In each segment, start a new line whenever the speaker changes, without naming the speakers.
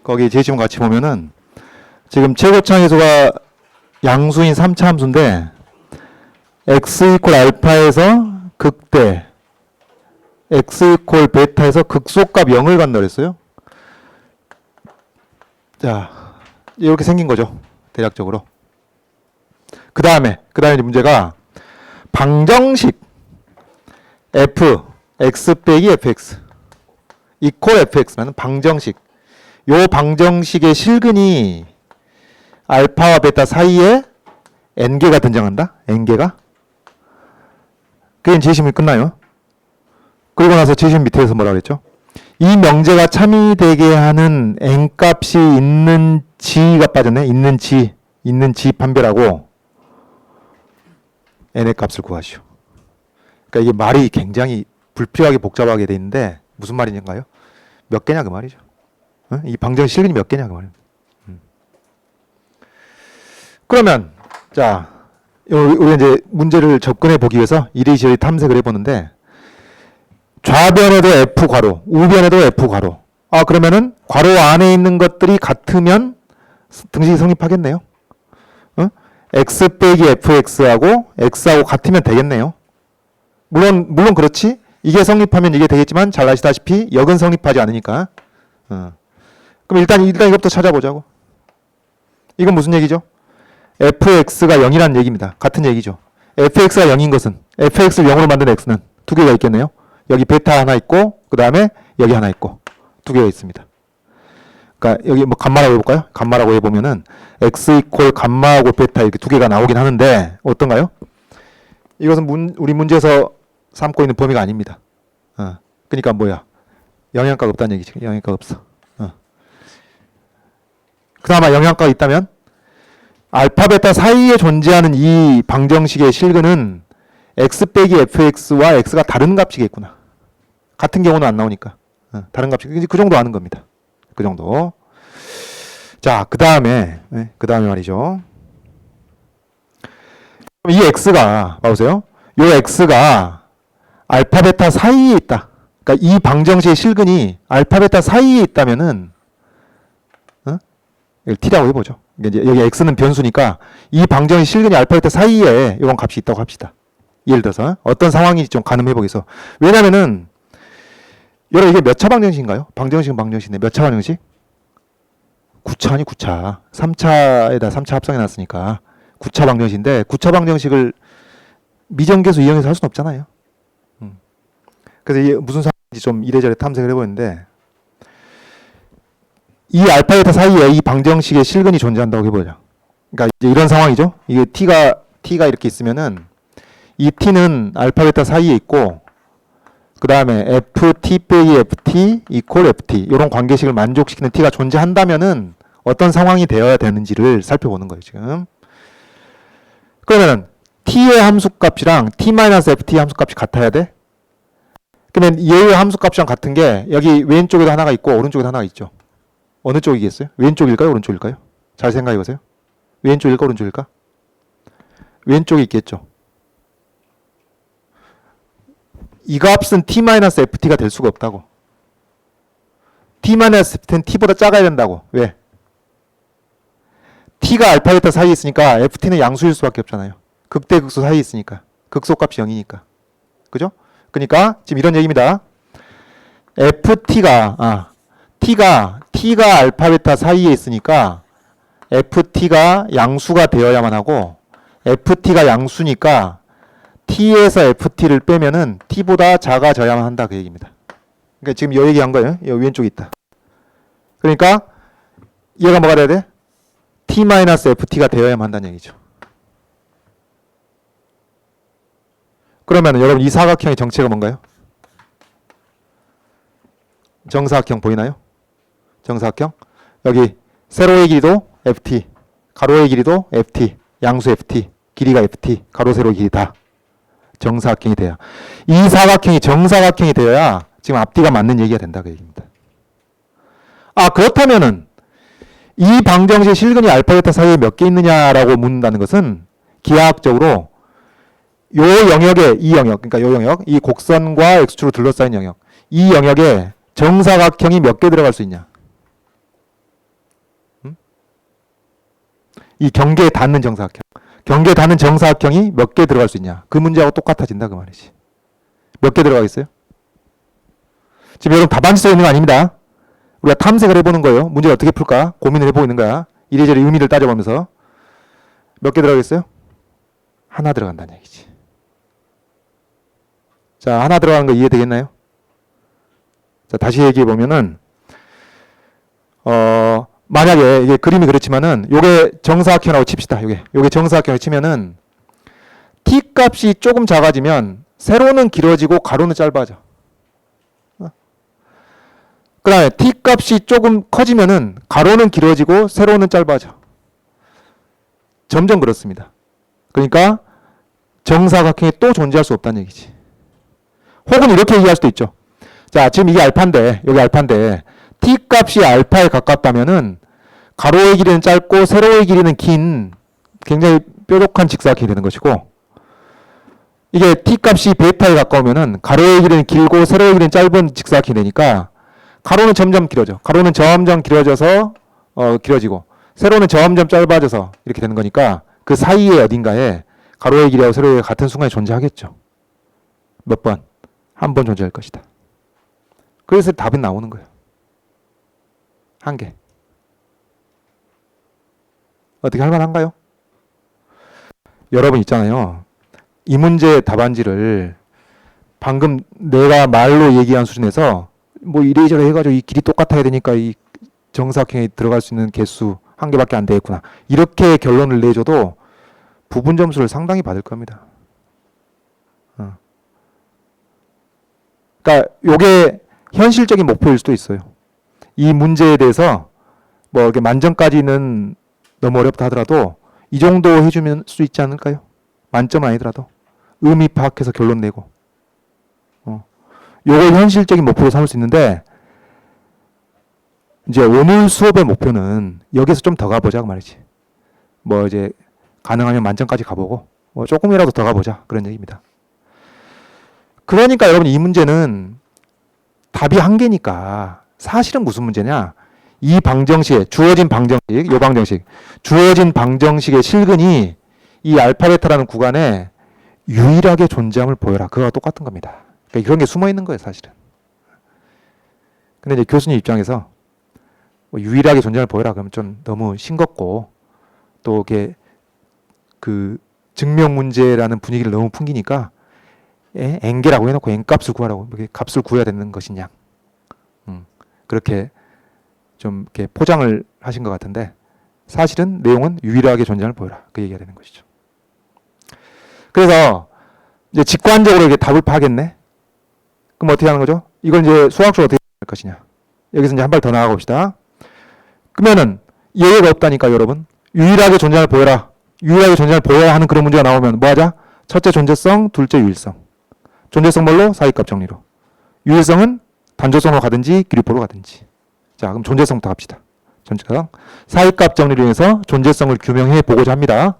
거기 제시문 같이 보면은 지금 최고차항계수가 양수인 3차 함수인데 x 이퀄 알파에서 극대 x 이퀄 베타에서 극소값 0을 간다 그랬어요. 자, 이렇게 생긴 거죠. 대략적으로. 그 다음에 이제 문제가 방정식 f x 빼기 fx 이퀄 fx라는 방정식. 요 방정식의 실근이 알파와 베타 사이에 n개가 등장한다. n개가. 그게 제시문이 끝나요. 그리고 나서 제시문 밑에서 뭐라고 그랬죠? 이 명제가 참이되게 하는 n값이 있는 g가 빠졌네. 있는 g 판별하고 n의 값을 구하시오. 그러니까 이게 말이 굉장히 불필요하게 복잡하게 돼 있는데 무슨 말인가요? 몇 개냐 그 말이죠. 어? 이 방정식 실근이 몇 개냐 그 말입니다. 그러면 자, 우리 이제 문제를 접근해 보기 위해서 이리저리 탐색을 해보는데 좌변에도 f 괄호, 우변에도 f 괄호. 아, 그러면은 괄호 안에 있는 것들이 같으면 등식이 성립하겠네요. 어? x 빼기 fx하고 x하고 같으면 되겠네요. 물론 그렇지. 이게 성립하면 이게 되겠지만 잘 아시다시피 역은 성립하지 않으니까. 그럼 일단 이것부터 찾아보자고. 이건 무슨 얘기죠? fx가 0이라는 얘기입니다. 같은 얘기죠. fx가 0인 것은 fx를 0으로 만든 x는 두 개가 있겠네요. 여기 베타 하나 있고 그 다음에 여기 하나 있고 두 개가 있습니다. 그러니까 여기 뭐 감마라고 해볼까요? 감마라고 해보면은 x 이퀄 감마하고 베타 이렇게 두 개가 나오긴 하는데 어떤가요? 이것은 우리 문제에서 삼고 있는 범위가 아닙니다. 그러니까 뭐야? 영향가가 없다는 얘기지. 영향가가 없어. 그나마 영향가가 있다면 알파 베타 사이에 존재하는 이 방정식의 실근은 x 빼기 fx와 x가 다른 값이겠구나. 같은 경우는 안 나오니까. 다른 값이 그 정도 아는 겁니다. 그 정도. 자, 그 다음에 말이죠. 이 x가 봐보세요. 요 x가 알파 베타 사이에 있다. 그러니까 이 방정식의 실근이 알파 베타 사이에 있다면은 이걸 t라고 해보죠. 이제 여기 x는 변수니까 이 방정식 실근이 알파 베타 사이에 이런 값이 있다고 합시다. 예를 들어서 어떤 상황인지 좀 가늠해 보겠어. 왜냐면은 여러분 이게 몇 차 방정식인가요? 방정식은 방정식인데 몇 차 방정식? 9차 아니 9차. 3차에다 3차 합성해 놨으니까 9차 방정식인데 9차 방정식을 미정계수 이용해서 할 수는 없잖아요. 그래서 이게 무슨 상황인지 좀 이래저래 탐색을 해보는데 이 알파 베타 사이에 이 방정식의 실근이 존재한다고 해보자. 그러니까 이제 이런 상황이죠. 이게 t가 이렇게 있으면은 이 t는 알파 베타 사이에 있고 그 다음에 ft 빼기 ft 이퀄 ft 이런 관계식을 만족시키는 t가 존재한다면은 어떤 상황이 되어야 되는지를 살펴보는 거예요 지금. 그러면은 t의 함수값이랑 t-ft 함수값이 같아야 돼. 그러면 얘의 함수값이랑 같은 게 여기 왼쪽에도 하나가 있고 오른쪽에도 하나가 있죠. 어느 쪽이겠어요? 왼쪽일까요? 오른쪽일까요? 잘 생각해 보세요. 왼쪽일까? 오른쪽일까? 왼쪽이 있겠죠. 이 값은 t-ft가 될 수가 없다고. t-ft는 t보다 작아야 된다고. 왜? t가 알파 베타 사이에 있으니까 ft는 양수일 수밖에 없잖아요. 극대 극소 사이에 있으니까. 극소값이 0이니까. 그죠? 그러니까 지금 이런 얘기입니다. t가 알파 베타 사이에 있으니까 ft가 양수가 되어야만 하고 ft가 양수니까 t에서 ft를 빼면은 t보다 작아져야만 한다 그 얘기입니다. 그러니까 지금 이 얘기한 거예요. 여기 왼쪽에 있다. 그러니까 얘가 뭐가 돼야 돼? t-ft가 되어야만 한다는 얘기죠. 그러면 여러분 이 사각형의 정체가 뭔가요? 정사각형 보이나요? 정사각형. 여기 세로의 길이도 ft, 가로의 길이도 ft, 양수 ft, 길이가 ft, 가로 세로 길이 다 정사각형이 돼야. 이 사각형이 정사각형이 되어야 지금 앞뒤가 맞는 얘기가 된다 그 얘기입니다. 아, 그렇다면은 이 방정식 실근이 알파 베타 사이에 몇 개 있느냐라고 묻는다는 것은 기하학적으로 요 영역에 이 영역, 그러니까 요 영역, 이 곡선과 x축으로 둘러싸인 영역, 이 영역에 정사각형이 몇 개 들어갈 수 있냐? 이 경계에 닿는 정사각형. 경계에 닿는 정사각형이 몇 개 들어갈 수 있냐. 그 문제하고 똑같아진다 그 말이지. 몇 개 들어가겠어요? 지금 여러분 답안지 써 있는 거 아닙니다. 우리가 탐색을 해보는 거예요. 문제를 어떻게 풀까 고민을 해보고 있는 거야. 이래저래 의미를 따져보면서. 몇 개 들어가겠어요? 하나 들어간다는 얘기지. 자, 하나 들어가는 거 이해되겠나요? 자, 다시 얘기해 보면은 만약에 이게 그림이 그렇지만은 요게 정사각형이라고 칩시다. 요게 정사각형을 치면은 t 값이 조금 작아지면 세로는 길어지고 가로는 짧아져. 그 다음에 t 값이 조금 커지면은 가로는 길어지고 세로는 짧아져. 점점 그렇습니다. 그러니까 정사각형이 또 존재할 수 없다는 얘기지. 혹은 이렇게 얘기할 수도 있죠. 자, 지금 이게 알파인데, 여기 알파인데 t 값이 알파에 가깝다면은 가로의 길이는 짧고 세로의 길이는 긴 굉장히 뾰족한 직사각형이 되는 것이고, 이게 t 값이 베타에 가까우면은 가로의 길이는 길고 세로의 길이는 짧은 직사각형이 되니까 가로는 점점 길어져. 가로는 점점 길어져서 길어지고 세로는 점점 짧아져서 이렇게 되는 거니까 그 사이에 어딘가에 가로의 길이하고 세로의 길이가 같은 순간에 존재하겠죠. 몇 번? 한 번 존재할 것이다. 그래서 답이 나오는 거예요. 한 개. 어떻게 할 만한가요? 여러분 있잖아요. 이 문제의 답안지를 방금 내가 말로 얘기한 수준에서 뭐 이래저래 해가지고 이 길이 똑같아야 되니까 이 정사각형에 들어갈 수 있는 개수 한 개밖에 안 되겠구나. 이렇게 결론을 내줘도 부분 점수를 상당히 받을 겁니다. 그러니까 요게 현실적인 목표일 수도 있어요. 이 문제에 대해서 뭐 이렇게 만점까지는 너무 어렵다 하더라도 이 정도 해주면 수 있지 않을까요? 만점은 아니더라도 의미 파악해서 결론 내고 요걸 현실적인 목표로 삼을 수 있는데, 이제 오늘 수업의 목표는 여기서 좀 더 가보자 그 말이지. 뭐 이제 가능하면 만점까지 가보고 뭐 조금이라도 더 가보자 그런 얘기입니다. 그러니까 여러분 이 문제는 답이 한 개니까 사실은 무슨 문제냐, 이 방정식에 주어진 방정식, 요 방정식, 주어진 방정식의 실근이 이 알파 베타라는 구간에 유일하게 존재함을 보여라. 그거와 똑같은 겁니다. 그러니까 그런 게 숨어 있는 거예요, 사실은. 근데 이제 교수님 입장에서 뭐 유일하게 존재함을 보여라 그러면 좀 너무 싱겁고 또 이게 그 증명 문제라는 분위기를 너무 풍기니까 n개라고 해놓고 n값을 구하라고, 이렇게 값을 구해야 되는 것이냐, 그렇게 좀 이렇게 포장을 하신 것 같은데 사실은 내용은 유일하게 존재함을 보여라 그 얘기가 되는 것이죠. 그래서 이제 직관적으로 이게 답을 파겠네. 그럼 어떻게 하는 거죠? 이걸 이제 수학적으로 어떻게 할 것이냐. 여기서 이제 한 발 더 나아가 봅시다. 그러면은 예외가 없다니까 여러분. 유일하게 존재함을 보여라. 유일하게 존재함을 보여야 하는 그런 문제가 나오면 뭐 하자? 첫째 존재성, 둘째 유일성. 존재성 뭘로? 사이값 정리로. 유일성은 단조성으로 가든지 기류포로 가든지. 자, 그럼 존재성부터 갑시다. 존재성. 사이값 정리로 해서 존재성을 규명해 보고자 합니다.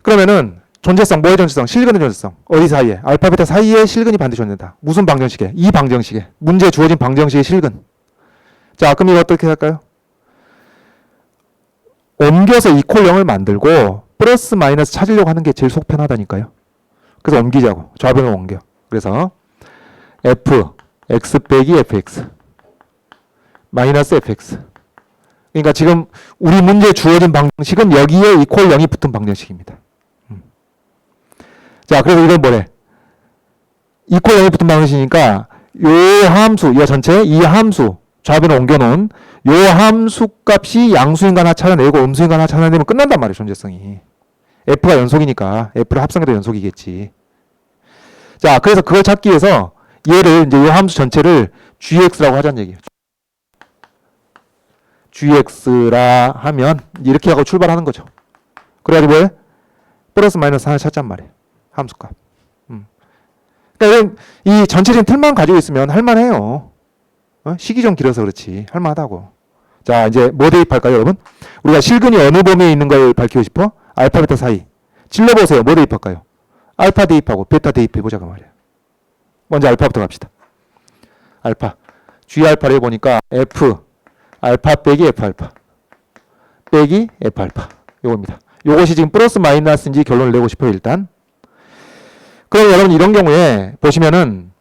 그러면은 존재성, 뭐의 존재성? 실근의 존재성. 어디 사이에? 알파, 베타 사이에 실근이 반드시 존재한다. 무슨 방정식에? 이 방정식에. 문제에 주어진 방정식의 실근. 자, 그럼 이거 어떻게 할까요? 옮겨서 이퀄 0을 만들고 플러스 마이너스 찾으려고 하는 게 제일 속 편하다니까요. 그래서 옮기자고. 좌변을 옮겨. 그래서 f, x 빼기 fx 마이너스 fx. 그러니까 지금 우리 문제에 주어진 방정식은 여기에 이퀄 0이 붙은 방정식입니다. 자, 그래서 이건 뭐래? 이퀄 0이 붙은 방정식이니까 요 함수, 이 전체, 이 함수, 좌변을 옮겨놓은 요 함수 값이 양수인가 하나 찾아내고 음수인가 하나 찾아내면 끝난단 말이에요, 존재성이. f가 연속이니까 f를 합성해도 연속이겠지. 자, 그래서 그걸 찾기 위해서 얘를 이제 요 함수 전체를 gx라고 하자는 얘기예요. gx라 하면 이렇게 하고 출발하는 거죠. 그래가지고 왜? 플러스 마이너스 하나 찾잔 말이에요. 함수값. 그러니까 이 전체적인 틀만 가지고 있으면 할만해요. 시기 좀 길어서 그렇지 할만하다고. 자, 이제 뭐 대입할까요, 여러분? 우리가 실근이 어느 범위에 있는 걸 밝히고 싶어? 알파, 베타 사이. 찔러보세요. 뭐 대입할까요? 알파 대입하고 베타 대입해보자 그 말이에요. 먼저 알파부터 갑시다. 알파. G 알파를 해보니까 F 알파 빼기 F 알파. 빼기 F 알파. 요겁니다. 요것이 지금 플러스 마이너스인지 결론을 내고 싶어요, 일단. 그럼 여러분 이런 경우에 보시면은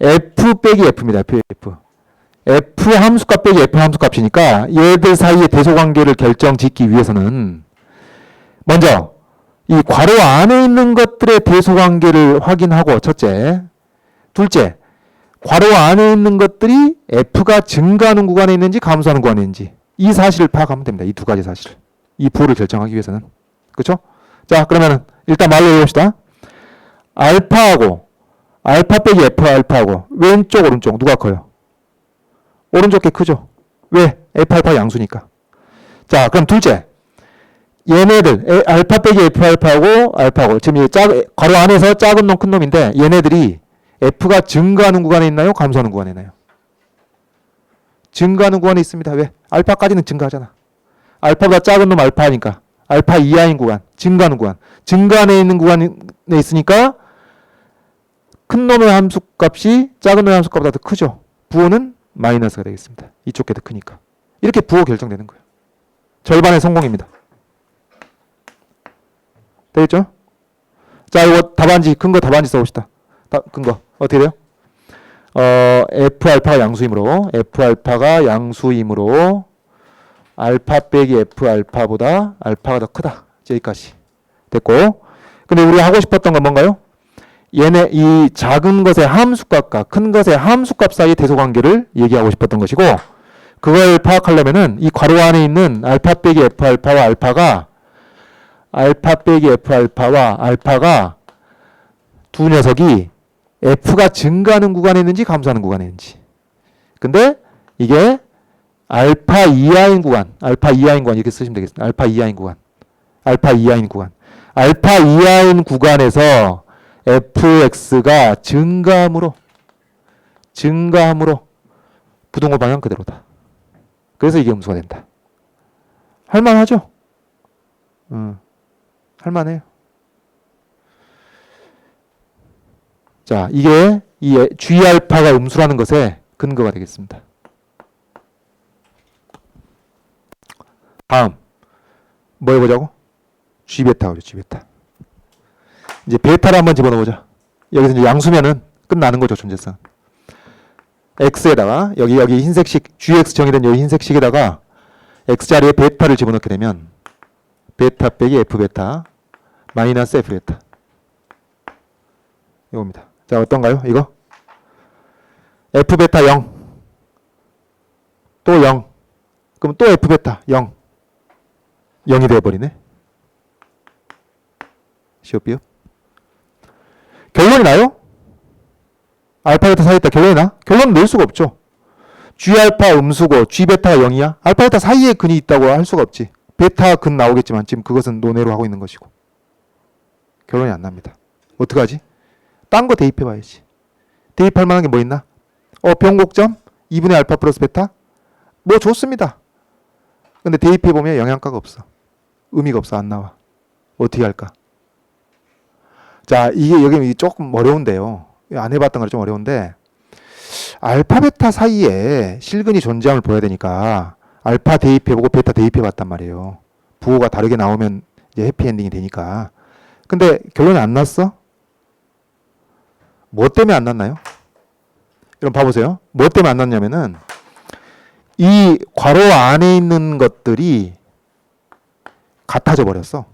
F 빼기 F입니다. F. F 함수값 빼기 F 함수값이니까 얘들 사이의 대소관계를 결정짓기 위해서는 먼저 이 괄호 안에 있는 것들의 대소관계를 확인하고 첫째. 둘째, 괄호 안에 있는 것들이 F가 증가하는 구간에 있는지 감소하는 구간에 있는지 이 사실을 파악하면 됩니다. 이 두 가지 사실. 이 부호를 결정하기 위해서는. 그렇죠? 자, 그러면 일단 말로 해봅시다. 알파하고 알파 빼기 F 알파하고 왼쪽 오른쪽 누가 커요? 오른쪽 게 크죠? 왜? F 알파가 양수니까. 자, 그럼 둘째. 얘네들 알파 빼기 F 알파하고 지금 이 괄호 안에서 작은 놈 큰 놈인데 얘네들이 F가 증가하는 구간에 있나요? 감소하는 구간에 있나요? 증가하는 구간에 있습니다. 왜? 알파까지는 증가하잖아. 알파보다 작은 놈 알파니까 알파 이하인 구간, 증가하는 구간. 증가안에 있는 구간에 있으니까 큰 놈의 함수값이 작은 놈의 함수값보다 더 크죠. 부호는 마이너스가 되겠습니다. 이쪽 게 더 크니까. 이렇게 부호 결정되는 거예요. 절반의 성공입니다. 되겠죠? 자, 이거 답안지, 근거 답안지 써봅시다. 근거 어떻게 돼요? F 알파가 양수이므로 알파 빼기 F 알파보다 알파가 더 크다. 여기까지 됐고, 근데 우리가 하고 싶었던 건 뭔가요? 얘네 이 작은 것의 함수값과 큰 것의 함수값 사이의 대소관계를 얘기하고 싶었던 것이고, 그걸 파악하려면은 이 괄호 안에 있는 알파 빼기 F 알파가 두 녀석이 F가 증가하는 구간에 있는지 감소하는 구간에 있는지. 근데 이게 알파 이하인 구간 이렇게 쓰시면 되겠습니다. 알파 이하인 구간에서 fx가 증가함으로 부등호 방향 그대로다. 그래서 이게 음수가 된다. 할만하죠? 할만해요. 자, 이게 이 G알파가 음수라는 것의 근거가 되겠습니다. 다음 뭐 해보자고? G베타가 G베타. 이제 베타를 한번 집어넣어보자. 여기서 이제 양수면은 끝나는 거죠, 존재성. X에다가 여기 흰색식 GX 정의된 여기 흰색식에다가 X 자리에 베타를 집어넣게 되면 베타 빼기 F베타 마이너스 F베타 이겁니다. 자, 어떤가요? 이거 F베타 0 또 0 그럼 또 F베타 0이 되어버리네. 시오피요. 결론이 나요? 알파 베타 사이에 있다. 결론이 나? 결론은 낼 수가 없죠. G알파 음수고 G베타가 0이야? 알파 베타 사이에 근이 있다고 할 수가 없지. 베타 근 나오겠지만 지금 그것은 논외로 하고 있는 것이고 결론이 안 납니다. 어떡하지? 딴 거 대입해 봐야지. 대입할 만한 게 뭐 있나? 변곡점 2분의 알파 플러스 베타? 뭐 좋습니다. 근데 대입해 보면 영양가가 없어. 의미가 없어. 안 나와. 어떻게 할까? 자, 이게 여기 조금 어려운데요. 안 해봤던 거라 좀 어려운데 알파 베타 사이에 실근이 존재함을 보여야 되니까 알파 대입해보고 베타 대입해봤단 말이에요. 부호가 다르게 나오면 이제 해피엔딩이 되니까. 근데 결론이 안 났어? 뭐 때문에 안 났나요? 여러분 봐보세요. 뭐 때문에 안 났냐면은 이 괄호 안에 있는 것들이 같아져 버렸어.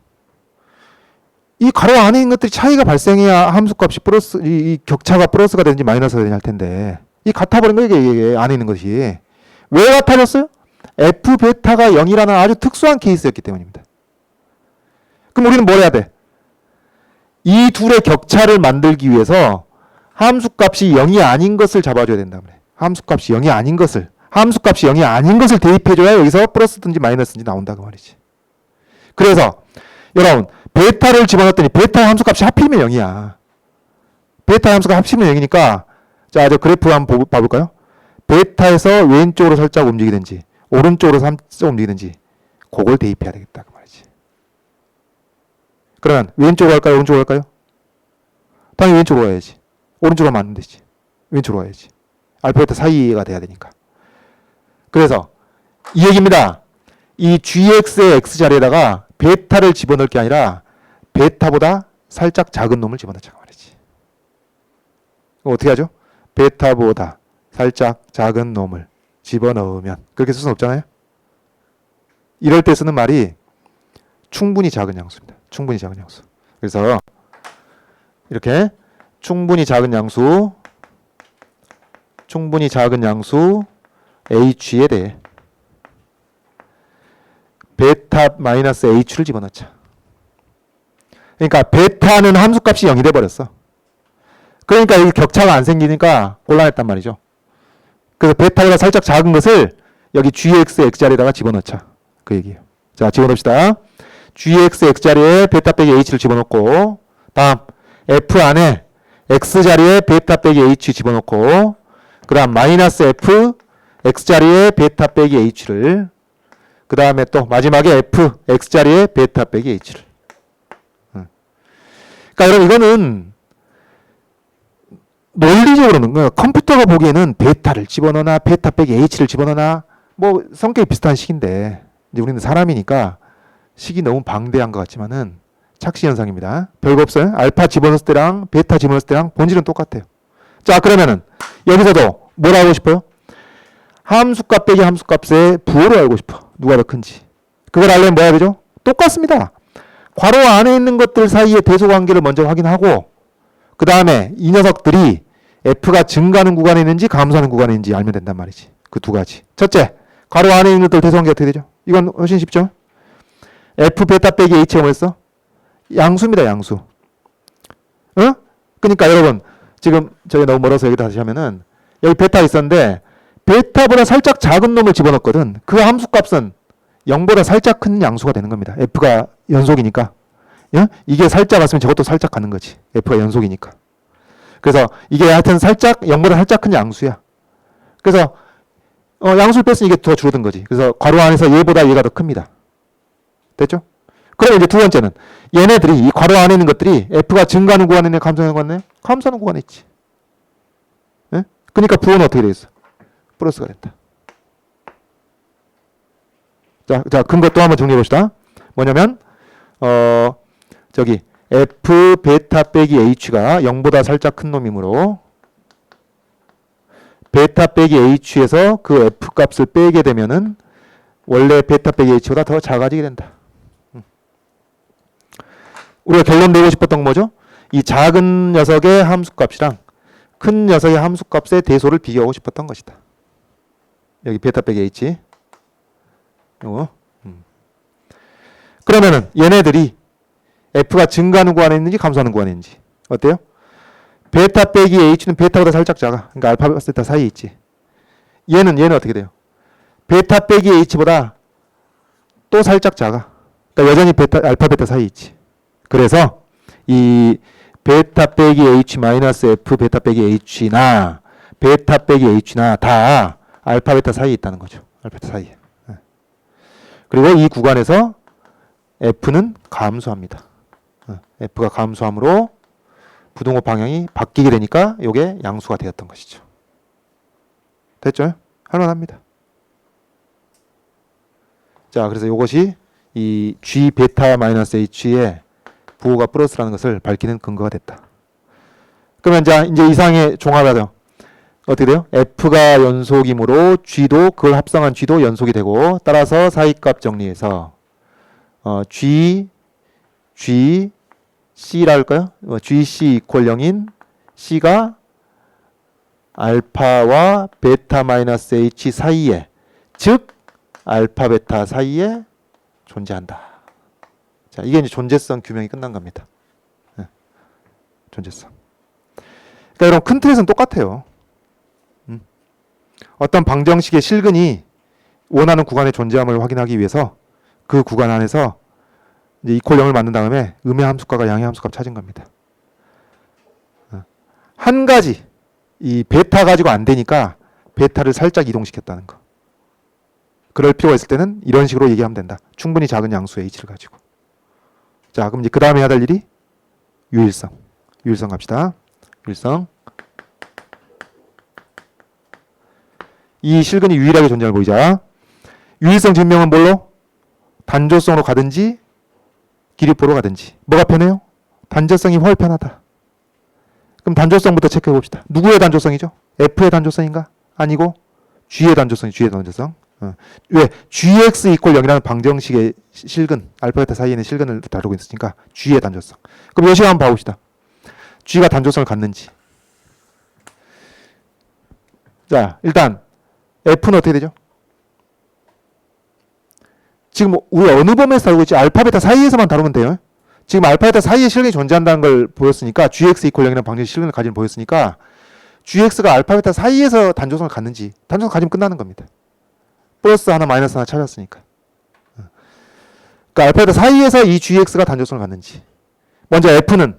이 괄호 안에 있는 것들이 차이가 발생해야 함수값이 플러스, 이 격차가 플러스가 되는지 마이너스가 되냐 할 텐데 이 같아버린 거 이게 안에 있는 것이. 왜 같아졌어요? F 베타가 0이라는 아주 특수한 케이스였기 때문입니다. 그럼 우리는 뭘 해야 돼? 이 둘의 격차를 만들기 위해서 함수값이 0이 아닌 것을 잡아줘야 된다 그래. 함수값이 0이 아닌 것을 대입해줘야 여기서 플러스든지 마이너스든지 나온다 그 말이지. 그래서 여러분 베타를 집어넣었더니 베타 함수값이 하필이면 0이야. 베타 함수가 합치면 0이니까 자, 저 그래프 한번 봐볼까요? 베타에서 왼쪽으로 살짝 움직이든지 오른쪽으로 살짝 움직이든지 그걸 대입해야 되겠다 그 말이지. 그러면 왼쪽으로 갈까요? 오른쪽으로 갈까요? 당연히 왼쪽으로 가야지. 오른쪽으로 가면 안 되지. 왼쪽으로 가야지. 알파 베타 사이가 돼야 되니까. 그래서 이 얘기입니다. 이 gx의 x자리에다가 베타를 집어넣을 게 아니라 베타보다 살짝 작은 놈을 집어넣자 말이지. 그럼 어떻게 하죠? 베타보다 살짝 작은 놈을 집어넣으면, 그렇게 쓸 수는 없잖아요. 이럴 때 쓰는 말이 충분히 작은 양수입니다. 충분히 작은 양수. 그래서 이렇게 충분히 작은 양수 h에 대해 베타 마이너스 h를 집어넣자. 그러니까 베타는 함수값이 0이 돼버렸어. 그러니까 여기 격차가 안 생기니까 곤란했단 말이죠. 그래서 베타보다 살짝 작은 것을 여기 gx x자리에다가 집어넣자. 그 얘기예요. 자, 집어넣읍시다. gx x자리에 베타 빼기 h를 집어넣고, 다음 f 안에 x자리에 베타 빼기 h 집어넣고, 그 다음 마이너스 f x자리에 베타 빼기 h를, 그 다음에 또 마지막에 f x자리에 베타 빼기 h를. 그러니까 여러분 이거는 논리적으로는 컴퓨터가 보기에는 베타를 집어넣나 베타 빼기 h를 집어넣나 뭐 성격이 비슷한 식인데, 이제 우리는 사람이니까 식이 너무 방대한 것 같지만은 착시 현상입니다. 별거 없어요. 알파 집어넣을 때랑 베타 집어넣을 때랑 본질은 똑같아요. 자, 그러면은 여기서도 뭘 알고 싶어요? 함수값 빼기 함수값의 부호를 알고 싶어. 누가 더 큰지. 그걸 알려면 뭐 해야 되죠? 똑같습니다. 괄호 안에 있는 것들 사이의 대소관계를 먼저 확인하고, 그 다음에 이 녀석들이 f가 증가하는 구간에 있는지 감소하는 구간에 있는지 알면 된단 말이지. 그 두 가지. 첫째, 괄호 안에 있는 것들 대소관계 어떻게 되죠? 이건 훨씬 쉽죠? f 베타 빼기 h가 뭐였어? 양수입니다. 양수. 어? 그러니까 여러분 지금 저기 너무 멀어서 여기 다시 하면은, 여기 베타 있었는데 베타보다 살짝 작은 놈을 집어넣었거든. 그 함수값은 0보다 살짝 큰 양수가 되는 겁니다. f가 연속이니까. 예? 이게 살짝 왔으면 저것도 살짝 가는 거지. f가 연속이니까. 그래서 이게 하여튼 살짝 0보다 살짝 큰 양수야. 그래서 양수를 뺐으니 이게 더 줄어든 거지. 그래서 괄호 안에서 얘보다 얘가 더 큽니다. 됐죠? 그럼 이제 두 번째는 얘네들이 이 괄호 안에 있는 것들이 f가 증가하는 구간에 있네, 감소하는 구간에 있네? 감소하는 구간에 있지. 예? 그러니까 부호는 어떻게 돼 있어? 플러스가 됐다. 자, 근거 또 한번 정리해 봅시다. 뭐냐면 저기 f 베타 빼기 h가 0보다 살짝 큰 놈이므로 베타 빼기 h에서 그 f 값을 빼게 되면은 원래 베타 빼기 h보다 더 작아지게 된다. 우리가 결론 내고 싶었던 건 뭐죠? 이 작은 녀석의 함수값이랑 큰 녀석의 함수값의 대소를 비교하고 싶었던 것이다. 여기 베타 빼기 h. 요거. 그러면은 얘네들이 f가 증가하는 구간에 있는지 감소하는 구간에 있는지 어때요? 베타 빼기 h는 베타보다 살짝 작아. 그러니까 알파 베타 사이에 있지. 얘는 어떻게 돼요? 베타 빼기 h보다 또 살짝 작아. 그러니까 여전히 알파 베타 사이에 있지. 그래서 이 베타 빼기 h 마이너스 f 베타 빼기 h나 베타 빼기 h나 다 알파 베타 사이에 있다는 거죠. 알파 베타 사이에. 그리고 이 구간에서 f는 감소합니다. f가 감소함으로 부등호 방향이 바뀌게 되니까 이게 양수가 되었던 것이죠. 됐죠? 할만합니다. 자, 그래서 이것이 이 g 베타 마이너스 h의 부호가 플러스라는 것을 밝히는 근거가 됐다. 그러면 이제 이상의 종합하죠. 어떻게 돼요? f가 연속이므로 g도 그걸 합성한 g도 연속이 되고, 따라서 사이값 정리해서 C라 할까요? GC 이퀄 0인 C가 알파와 베타 마이너스 H 사이에, 즉 알파 베타 사이에 존재한다. 자, 이게 이제 존재성 규명이 끝난 겁니다. 네. 존재성. 그러니까 여러분 큰 틀에서는 똑같아요. 어떤 방정식의 실근이 원하는 구간의 존재함을 확인하기 위해서 그 구간 안에서 이제 이퀄 0을 만든 다음에 음의 함수값과 양의 함수값 찾은 겁니다. 한 가지 이 베타 가지고 안 되니까 베타를 살짝 이동시켰다는 거. 그럴 필요가 있을 때는 이런 식으로 얘기하면 된다. 충분히 작은 양수 h를 가지고. 자, 그럼 이제 그 다음에 해야 될 일이 유일성. 유일성 갑시다. 유일성. 이 실근이 유일하게 존재하는 걸 보이자. 유일성 증명은 뭘로? 단조성으로 가든지 기립보로 가든지 뭐가 편해요? 단조성이 훨 편하다. 그럼 단조성부터 체크해 봅시다. 누구의 단조성이죠? F의 단조성인가? 아니고 G의 단조성이 G의 단조성. 왜? GX 이퀄 0이라는 방정식의 실근, 알파 베타 사이에 있는 실근을 다루고 있으니까 G의 단조성. 그럼 요식 한번 봐봅시다. G가 단조성을 갖는지. 자, 일단 F는 어떻게 되죠? 지금 우리 어느 범위에서 다루고 있지? 알파 베타 사이에서만 다루면 돼요. 지금 알파 베타 사이에 실근이 존재한다는 걸 보였으니까 GX 이퀄 0이라는 방정식 실근을 가지는 보였으니까 GX가 알파 베타 사이에서 단조성을 갖는지 단조성 가지면 끝나는 겁니다. 플러스 하나 마이너스 하나 찾았으니까. 그러니까 알파 베타 사이에서 이 GX가 단조성을 갖는지. 먼저 F는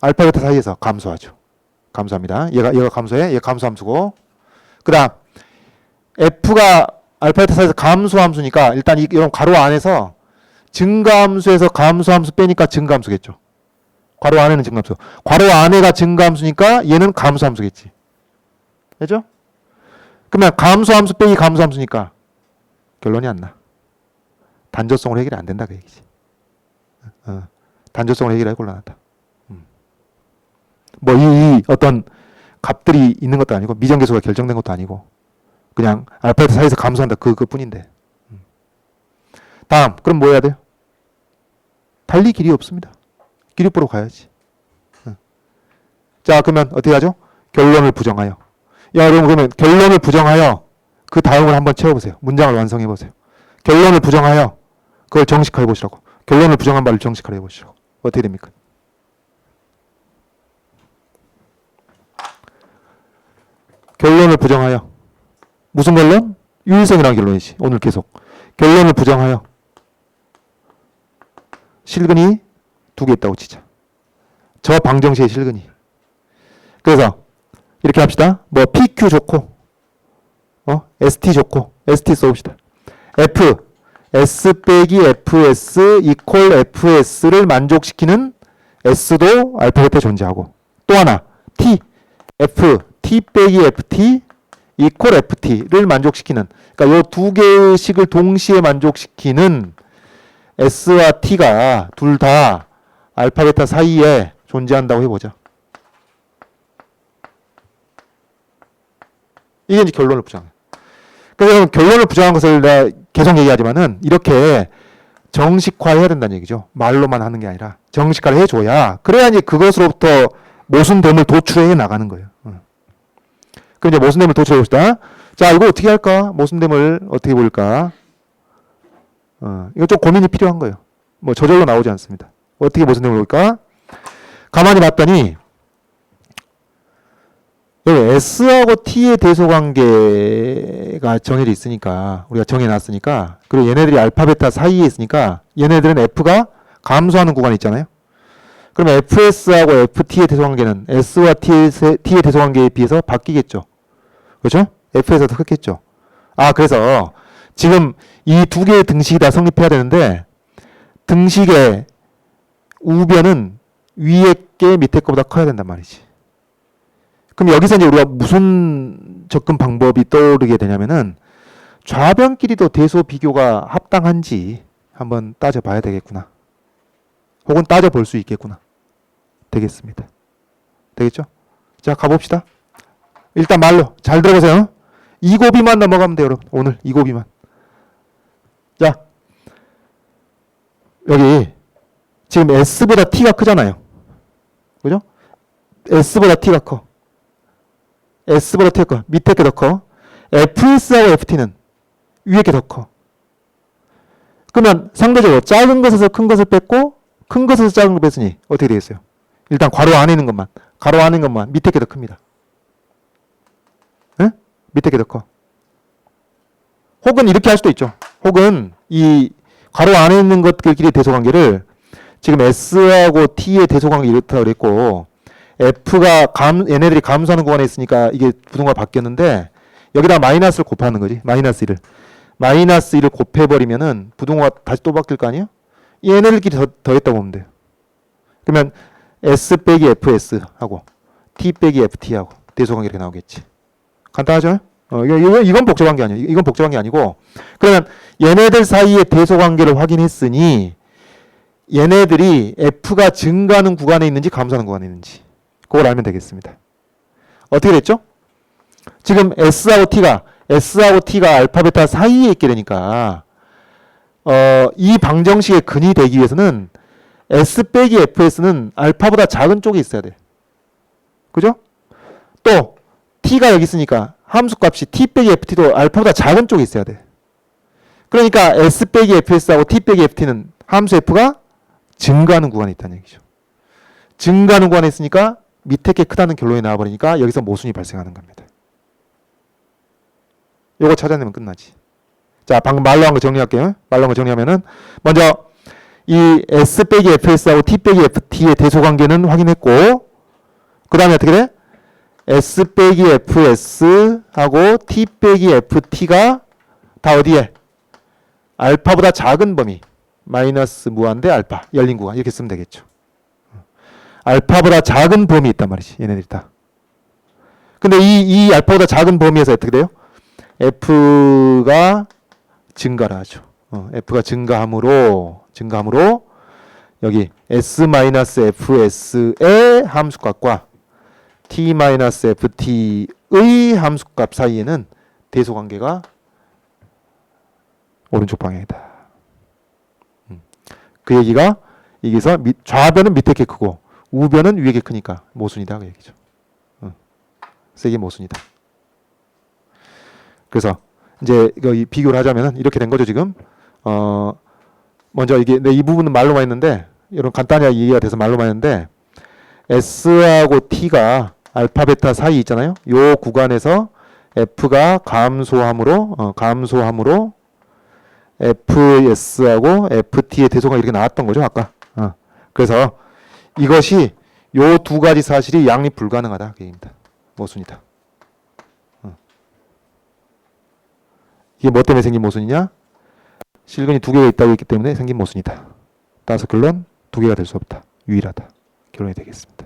알파 베타 사이에서 감소하죠. 감소합니다. 얘가 감소해. 얘 감소 함수고. 그다음 F가 알파 베타 사이에서 감소 함수니까 일단 이런 괄호 안에서 증가 함수에서 감소 함수 빼니까 증가 함수겠죠. 괄호 안에는 증가 함수. 괄호 안에가 증가 함수니까 얘는 감소 함수겠지. 알죠? 그러면 감소 함수 빼기 감소 함수니까 결론이 안 나. 단조성으로 해결이 안 된다 그 얘기지. 단조성으로 해결하기 곤란하다. 뭐 이 어떤 값들이 있는 것도 아니고 미정계수가 결정된 것도 아니고 그냥 알파 베타 사이에서 감소한다 그뿐인데. 다음 그럼 뭐 해야 돼요? 달리 길이 없습니다. 기립보로 가야지. 자 그러면 어떻게 하죠? 결론을 부정하여. 야 여러분 그러면 결론을 부정하여 그 다음을 한번 채워보세요. 문장을 완성해보세요. 결론을 부정하여 그걸 정식화해 보시라고. 결론을 부정한 바를 정식화해 보시라고. 어떻게 됩니까? 결론을 부정하여 무슨 결론? 유일성이라는 결론이지. 오늘 계속 결론을 부정하여 실근이 두 개 있다고 치자. 저 방정식의 실근이. 그래서 이렇게 합시다. 뭐 PQ 좋고 ST 좋고 ST 써봅시다. F S 빼기 FS 이퀄 FS를 만족시키는 S도 알파 베타에 존재하고 또 하나 T F T 빼기 FT 이퀄 FT를 만족시키는 그러니까 이 두 개의 식을 동시에 만족시키는 S와 T가 둘 다 알파 베타 사이에 존재한다고 해보자. 이게 이제 결론을 부정해. 그래서 결론을 부정한 것을 내가 계속 얘기하지만은 이렇게 정식화해야 된다는 얘기죠. 말로만 하는 게 아니라 정식화를 해줘야 그래야 이제 그것으로부터 모순됨을 도출해 나가는 거예요. 그럼 이제 모순됨을 도출해 봅시다. 자, 이거 어떻게 할까? 모순됨을 어떻게 볼까? 이거 좀 고민이 필요한 거예요. 뭐 저절로 나오지 않습니다. 어떻게 모순됨을 볼까? 가만히 봤더니 여기 S하고 T의 대소관계가 정해져 있으니까 우리가 정해놨으니까 그리고 얘네들이 알파 베타 사이에 있으니까 얘네들은 F가 감소하는 구간이 있잖아요. 그러면 FS하고 FT의 대소관계는 S와 T의 대소관계에 비해서 바뀌겠죠. 그렇죠? F에서 더 크겠죠. 아 그래서 지금 이 두 개의 등식이 다 성립해야 되는데 등식의 우변은 위에 게 밑에 거보다 커야 된단 말이지. 그럼 여기서 이제 우리가 무슨 접근 방법이 떠오르게 되냐면은 좌변끼리도 대소 비교가 합당한지 한번 따져봐야 되겠구나. 혹은 따져볼 수 있겠구나. 되겠습니다. 되겠죠? 자 가봅시다. 일단 말로 잘 들어보세요. 이고비만 넘어가면 돼요 여러분. 오늘 이고비만. 자 여기 지금 S보다 T가 크잖아요. 그죠? S보다 T가 커. S보다 T가 커. 밑에 게 더 커. FS하고 FT는 위에 게 더 커. 그러면 상대적으로 작은 것에서 큰 것을 뺐고 큰 것에서 작은 걸 뺐으니 어떻게 되겠어요? 일단 괄호 안에 있는 것만. 괄호 안에 있는 것만 밑에 게 더 큽니다. 응? 밑에 게 더 커. 혹은 이렇게 할 수도 있죠. 혹은 이 괄호 안에 있는 것들끼리 대소관계를 지금 S하고 T의 대소관계 이렇다 그랬고 F가 얘네들이 감소하는 구간에 있으니까 이게 부동가 바뀌었는데 여기다 마이너스를 곱하는 거지. 마이너스 1을. 마이너스 1을 곱해버리면은 부동가가 다시 또 바뀔 거 아니에요? 얘네들끼리 더했다 보면 돼요. 그러면 S 빼기 FS 하고 T 빼기 FT 하고 대소관계 이렇게 나오겠지. 간단하죠? 이건 복잡한 게 아니에요. 이건 복잡한 게 아니고, 그러면 얘네들 사이의 대소 관계를 확인했으니 얘네들이 F가 증가하는 구간에 있는지 감소하는 구간에 있는지 그걸 알면 되겠습니다. 어떻게 됐죠? 지금 S하고 T가 알파 베타 사이에 있게 되니까 이 방정식의 근이 되기 위해서는 S 빼기 FS는 알파보다 작은 쪽에 있어야 돼. 그죠? 또 T가 여기 있으니까 함수값이 T 빼기 FT도 알파보다 작은 쪽에 있어야 돼. 그러니까 S 빼기 FS하고 T 빼기 FT는 함수 F가 증가하는 구간에 있다는 얘기죠. 증가하는 구간에 있으니까 밑에 게 크다는 결론이 나와버리니까 여기서 모순이 발생하는 겁니다. 요거 찾아내면 끝나지. 자, 방금 말로 한 거 정리할게요. 말로 한 거 정리하면은 먼저 이 S 빼기 FS하고 T 빼기 FT의 대소관계는 확인했고, 그 다음에 어떻게 돼? S 빼기 FS하고 T 빼기 FT가 다 어디에? 알파보다 작은 범위. 마이너스 무한대 알파. 열린 구간. 이렇게 쓰면 되겠죠. 알파보다 작은 범위 있단 말이지. 얘네들이 다. 근데 이 알파보다 작은 범위에서 어떻게 돼요? F가 증가를 하죠. F가 증가함으로 여기 S-FS의 함수값과 T-FT의 함수값 사이에는 대소관계가 오른쪽 방향이다. 그 얘기가 여기서 좌변은 밑에 게 크고 우변은 위에 게 크니까 모순이다 그 얘기죠. 세게 모순이다. 그래서 이제 이거 비교를 하자면은 이렇게 된 거죠 지금. 먼저 이게 이 부분은 말로만 했는데 이런 간단히 이해가 돼서 말로만 했는데 S하고 T가 알파 베타 사이 있잖아요. 요 구간에서 F가 감소함으로 FS하고 FT의 대소가 이렇게 나왔던 거죠 아까. 그래서 이것이 요 두 가지 사실이 양립 불가능하다 그 얘기입니다. 모순이다. 이게 뭐 때문에 생긴 모순이냐? 실근이 두 개가 있다고 했기 때문에 생긴 모순이다. 따라서 결론 두 개가 될 수 없다. 유일하다. 결론이 되겠습니다.